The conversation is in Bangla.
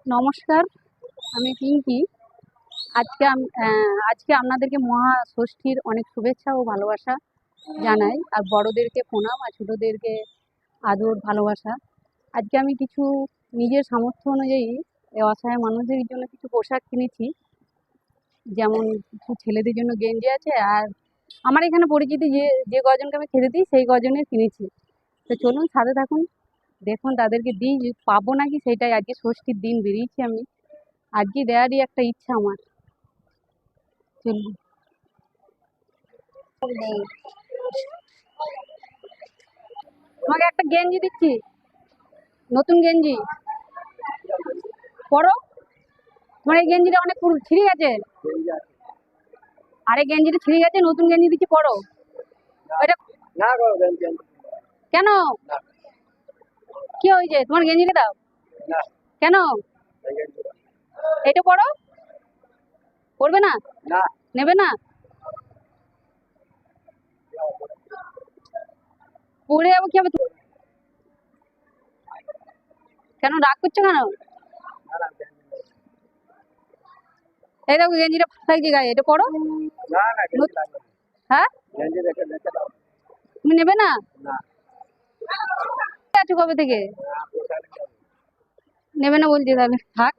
নমস্কার, আমি পিঙ্কি। আজকে আপনাদেরকে মহা ষষ্ঠীর অনেক শুভেচ্ছা ও ভালোবাসা জানাই। আর বড়দেরকে প্রণাম আর ছোটদেরকে আদর ভালোবাসা। আজকে আমি কিছু নিজের সামর্থ্য অনুযায়ী এই অসহায় মানুষদের জন্য কিছু পোশাক কিনেছি। যেমন কিছু ছেলেদের জন্য গেঞ্জি আছে, আর আমার এখানে পরিচিতি যে যে কজনকে আমি খেতে দিই সেই কজনের কিনেছি। তো চলুন সাথে থাকুন, দেখুন তাদেরকে দিই যে পাবো নাকি সেটাই। আজকে ষষ্ঠীর দিন বেরিয়েছি আমি, আজকে দেওয়ারই একটা ইচ্ছা আমার। চলুন। তোমাকে একটা গেঞ্জি দিচ্ছি, নতুন গেঞ্জি, পরো। তোমার এই গেঞ্জিটা অনেক ছিঁড়ে গেছে, আরে গেঞ্জিটা ছিঁড়ে গেছে, নতুন গেঞ্জি দিচ্ছি, পরো। ওইটা কেন? কি হয়েছে? তোমার গেঞ্জিটা দাও। কেন? এটা পরো। পরবে না? নেবে না? পরে যাবো কি হবে? কেন রাগ করছো কেন? এই দেখো গেঞ্জিটা থাকছে গায়ে, এটা পরো। হ্যাঁ, তুমি নেবে না? আছো কবে থেকে? নেবে না বলছি, তাহলে থাক।